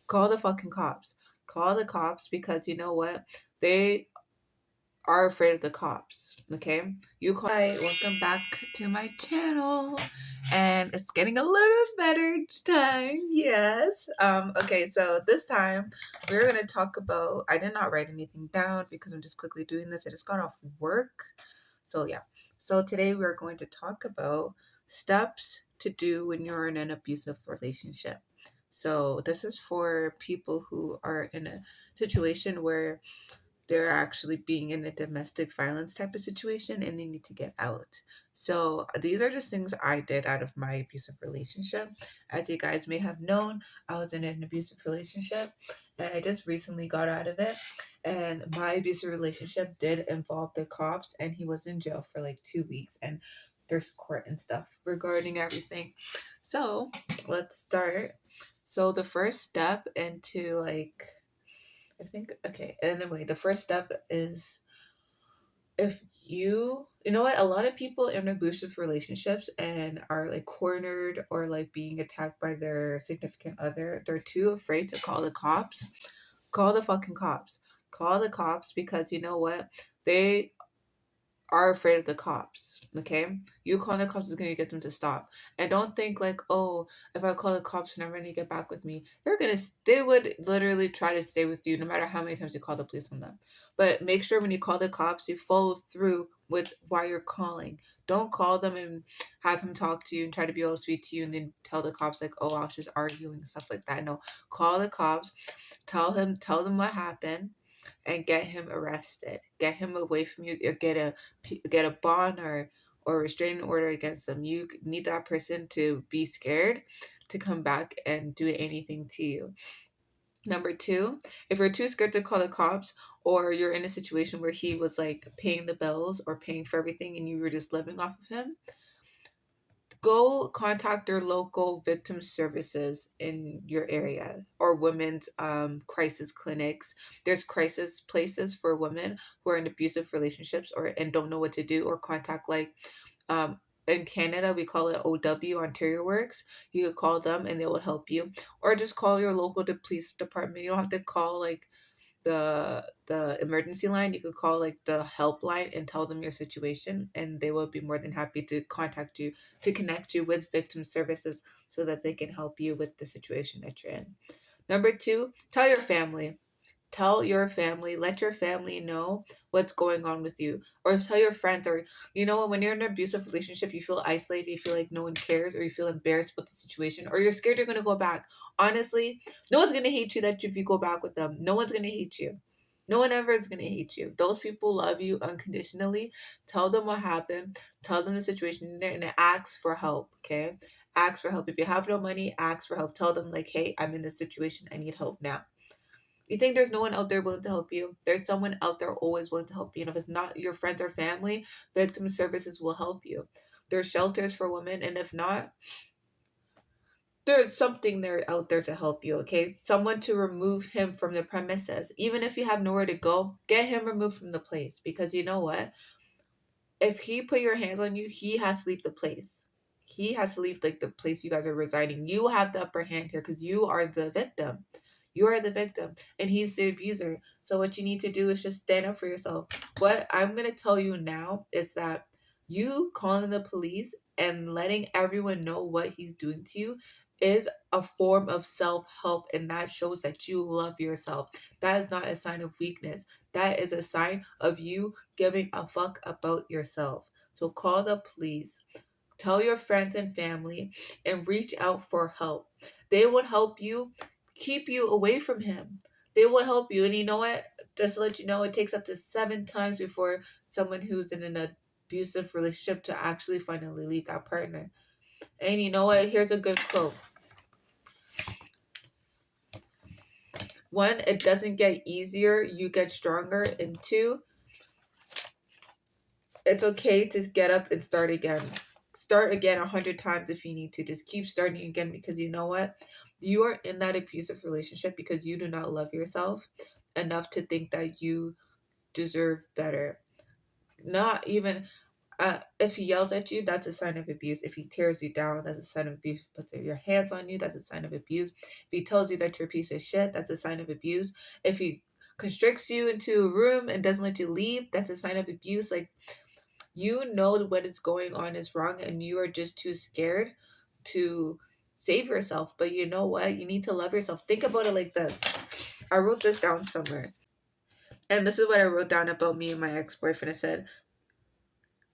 call the fucking cops. Call the cops because you know what? They are afraid of the cops. Okay? You call. Hi, welcome back to my channel. And it's getting a little better each time. Yes. Okay, so this time we're gonna talk about, I did not write anything down because I'm just quickly doing this. I just got off work. So yeah. So today we're going to talk about steps to do when you're in an abusive relationship. So this is for people who are in a situation where they're actually being in a domestic violence type of situation and they need to get out. So these are just things I did out of my abusive relationship. As you guys may have known, I was in an abusive relationship and I just recently got out of it. And my abusive relationship did involve the cops and he was in jail for like 2 weeks and there's court and stuff regarding everything. So let's start. So the first step into like I think, okay, anyway, the first step is if you know what, a lot of people in abusive relationships and are like cornered or like being attacked by their significant other, they're too afraid to call the cops. Call the fucking cops. Call the cops because you know what? They are afraid of the cops. Okay, you calling the cops is going to get them to stop. And don't think like, oh, if I call the cops and they're going to get back with me, they would literally try to stay with you no matter how many times you call the police on them. But make sure when you call the cops, you follow through with why you're calling. Don't call them and have him talk to you and try to be all sweet to you and then tell the cops like, oh, I was just arguing and stuff like that. No, call the cops, tell them what happened and get him arrested. Get him away from you, or get a bond or restraining order against them. You need that person to be scared to come back and do anything to you. Number two, if you're too scared to call the cops or you're in a situation where he was like paying the bills or paying for everything and you were just living off of him, go contact their local victim services in your area or women's crisis clinics. There's crisis places for women who are in abusive relationships or and don't know what to do, or contact like um, in Canada we call it OW, Ontario Works. You could call them and they will help you, or just call your local police department. You don't have to call like the emergency line. You could call like the helpline and tell them your situation and they will be more than happy to contact you to connect you with victim services so that they can help you with the situation that you're in. Number two, tell your family. Tell your family, let your family know what's going on with you, or tell your friends. Or you know, when you're in an abusive relationship, you feel isolated, you feel like no one cares, or you feel embarrassed about the situation, or you're scared you're going to go back. Honestly, no one's going to hate you that if you go back with them. No one's going to hate you. No one ever is going to hate you. Those people love you unconditionally. Tell them what happened, tell them the situation there, and ask for help. Okay, ask for help. If you have no money, ask for help. Tell them like, hey, I'm in this situation, I need help now. You think there's no one out there willing to help you? There's someone out there always willing to help you. And if it's not your friends or family, victim services will help you. There's shelters for women, and if not, there's something there out there to help you, okay? Someone to remove him from the premises. Even if you have nowhere to go, get him removed from the place. Because you know what? If he put your hands on you, he has to leave the place. He has to leave like the place you guys are residing. You have the upper hand here because you are the victim. You are the victim and he's the abuser. So what you need to do is just stand up for yourself. What I'm going to tell you now is that you calling the police and letting everyone know what he's doing to you is a form of self-help, and that shows that you love yourself. That is not a sign of weakness. That is a sign of you giving a fuck about yourself. So call the police, tell your friends and family, and reach out for help. They would help you keep you away from him. They will help you. And you know what? Just to let you know, it takes up to 7 times before someone who's in an abusive relationship to actually finally leave that partner. And you know what? Here's a good quote. One, it doesn't get easier, you get stronger. And two, it's okay to get up and start again. Start again 100 times if you need to. Just keep starting again, because you know what? You are in that abusive relationship because you do not love yourself enough to think that you deserve better. Not even, If he yells at you, that's a sign of abuse. If he tears you down, that's a sign of abuse. Puts your hands on you, that's a sign of abuse. If he tells you that you're a piece of shit, that's a sign of abuse. If he constricts you into a room and doesn't let you leave, that's a sign of abuse. Like, you know what is going on is wrong, and you are just too scared to save yourself. But you know what? You need to love yourself. Think about it like this. I wrote this down somewhere. And this is what I wrote down about me and my ex-boyfriend. I said,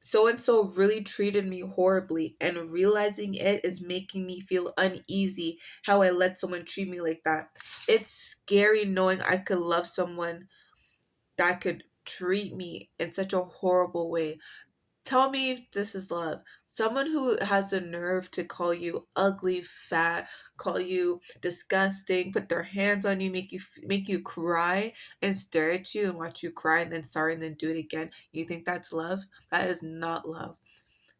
so and so really treated me horribly, and realizing it is making me feel uneasy how I let someone treat me like that. It's scary knowing I could love someone that could treat me in such a horrible way. Tell me if this is love. Someone who has the nerve to call you ugly, fat, call you disgusting, put their hands on you, make you cry, and stare at you and watch you cry, and then sorry, and then do it again. You think that's love? That is not love.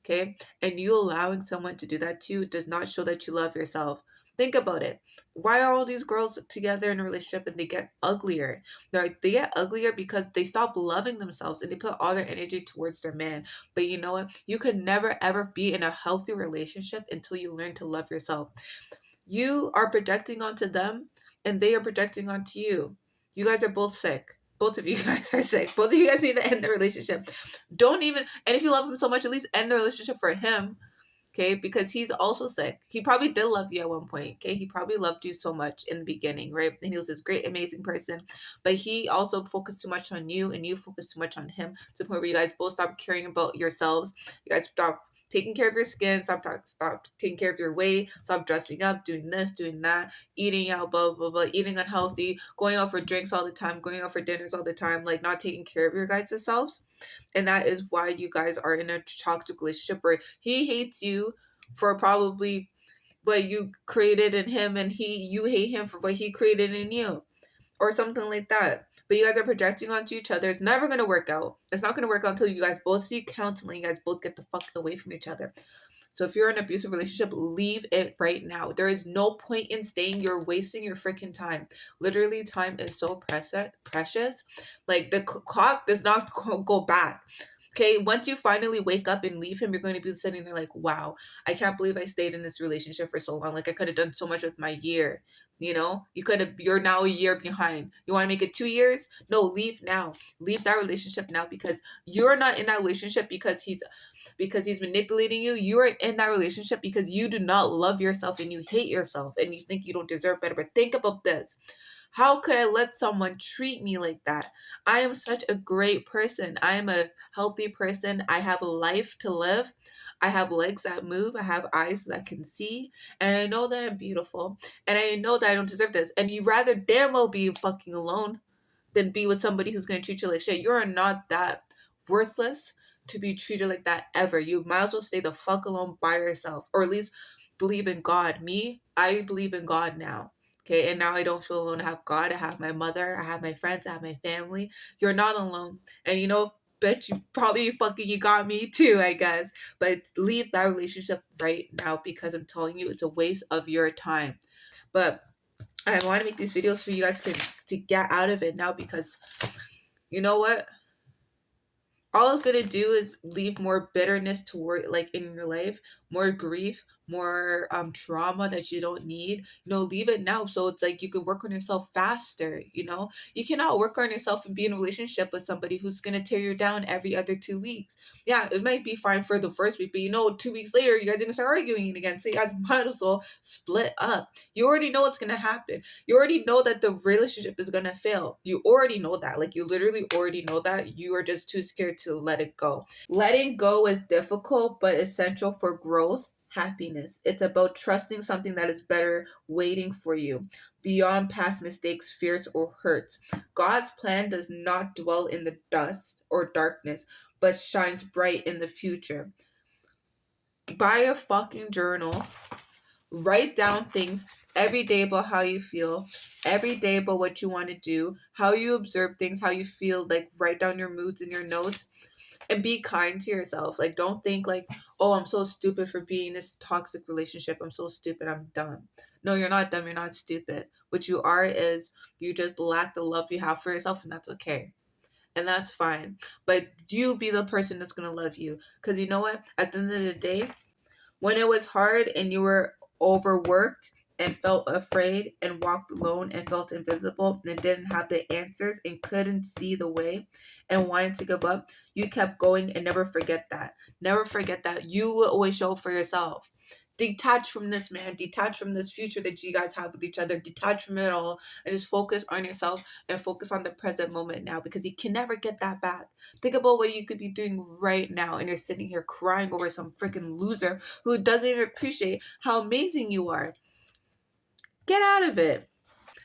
Okay? And you allowing someone to do that to you does not show that you love yourself. Think about it. Why are all these girls together in a relationship and they get uglier? They get uglier because they stop loving themselves and they put all their energy towards their man. But you know what? You can never ever be in a healthy relationship until you learn to love yourself. You are projecting onto them and they are projecting onto you. You guys are both sick. Both of you guys are sick. Both of you guys need to end the relationship. Don't even, and if you love him so much, at least end the relationship for him. Okay, because he's also sick. He probably did love you at one point. Okay, he probably loved you so much in the beginning, right? And he was this great, amazing person, but he also focused too much on you, and you focused too much on him, to the point where you guys both stopped caring about yourselves. You guys stopped taking care of your skin, stop taking care of your weight, stop dressing up, doing this, doing that, eating out, blah blah blah, eating unhealthy, going out for drinks all the time, going out for dinners all the time, like not taking care of your guys' selves. And that is why you guys are in a toxic relationship where he hates you for probably what you created in him, and you hate him for what he created in you, or something like that. But you guys are projecting onto each other. It's never going to work out. It's not going to work out until you guys both see counseling. You guys both get the fuck away from each other. So if you're in an abusive relationship, leave it right now. There is no point in staying. You're wasting your freaking time. Literally, time is so precious. Like, the clock does not go back. Okay, once you finally wake up and leave him, you're going to be sitting there like, wow, I can't believe I stayed in this relationship for so long. Like, I could have done so much with my year. You know, you're now a year behind. You want to make it 2 years? No, leave now. Leave that relationship now, because you're not in that relationship because he's manipulating you. You are in that relationship because you do not love yourself and you hate yourself and you think you don't deserve better. But think about this. How could I let someone treat me like that? I am such a great person. I am a healthy person. I have a life to live. I have legs that move. I have eyes that can see. And I know that I'm beautiful. And I know that I don't deserve this. And you rather damn well be fucking alone than be with somebody who's going to treat you like shit. You're not that worthless to be treated like that ever. You might as well stay the fuck alone by yourself, or at least believe in God. Me, I believe in God now. Okay, and now I don't feel alone. I have God, I have my mother, I have my friends, I have my family. You're not alone. And you know, bet you probably fucking you got me too, I guess. But leave that relationship right now, because I'm telling you, it's a waste of your time. But I want to make these videos for you guys to get out of it now, because you know what? All it's gonna do is leave more bitterness toward, like, in your life, more grief, more trauma that you don't need. Leave it now, so it's like you can work on yourself faster. You cannot work on yourself and be in a relationship with somebody who's gonna tear you down every other 2 weeks. Yeah, it might be fine for the first week, but 2 weeks later you guys are gonna start arguing again, so you guys might as well split up. You already know what's gonna happen. You already know that the relationship is gonna fail. You already know that. Like, you literally already know that. You are just too scared to let it go. Letting go is difficult but essential for growth, happiness. It's about trusting something that is better waiting for you, beyond past mistakes, fears, or hurts. God's plan does not dwell in the dust or darkness, but shines bright in the future. Buy a fucking journal. Write down things every day about how you feel, every day about what you want to do, how you observe things, how you feel. Like, write down your moods in your notes, and be kind to yourself. Like, don't think like, oh, I'm so stupid for being in this toxic relationship. I'm so stupid. I'm dumb. No, you're not dumb. You're not stupid. What you are is you just lack the love you have for yourself, and that's okay. and that's fine. But you be the person that's gonna love you, because you know what? At the end of the day, when it was hard and you were overworked and felt afraid and walked alone and felt invisible and didn't have the answers and couldn't see the way and wanted to give up, you kept going. And never forget that. Never forget that you will always show up for yourself. Detach from this man, detach from this future that you guys have with each other, detach from it all, and just focus on yourself and focus on the present moment now, because you can never get that back. Think about what you could be doing right now, and you're sitting here crying over some freaking loser who doesn't even appreciate how amazing you are. Get out of it.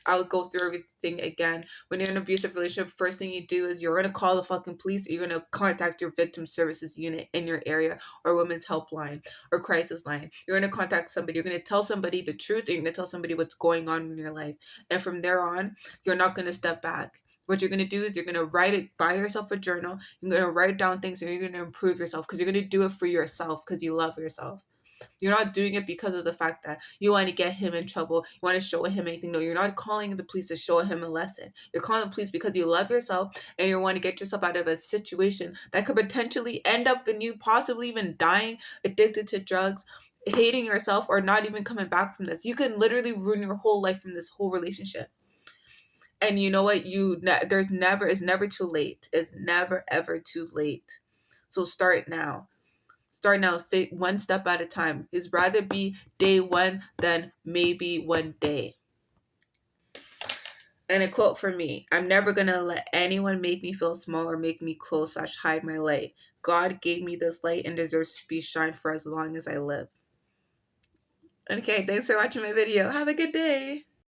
I'll go through everything again. When you're in an abusive relationship, first thing you do is you're gonna call the fucking police, or you're gonna contact your victim services unit in your area, or women's helpline, or crisis line. You're gonna contact somebody. You're gonna tell somebody the truth. And you're gonna tell somebody what's going on in your life. And from there on, you're not gonna step back. What you're gonna do is you're gonna write it, buy yourself a journal. You're gonna write down things, and you're gonna improve yourself, because you're gonna do it for yourself, because you love yourself. You're not doing it because of the fact that you want to get him in trouble. You want to show him anything. No, you're not calling the police to show him a lesson. You're calling the police because you love yourself and you want to get yourself out of a situation that could potentially end up in you possibly even dying, addicted to drugs, hating yourself, or not even coming back from this. You can literally ruin your whole life from this whole relationship. And you know what? It's never too late. It's never ever too late. So start now. Start now. Stay one step at a time. It's rather be day one than maybe one day. And a quote for me: I'm never gonna let anyone make me feel small or make me close / hide my light. God gave me this light and deserves to be shined for as long as I live. Okay, thanks for watching my video. Have a good day.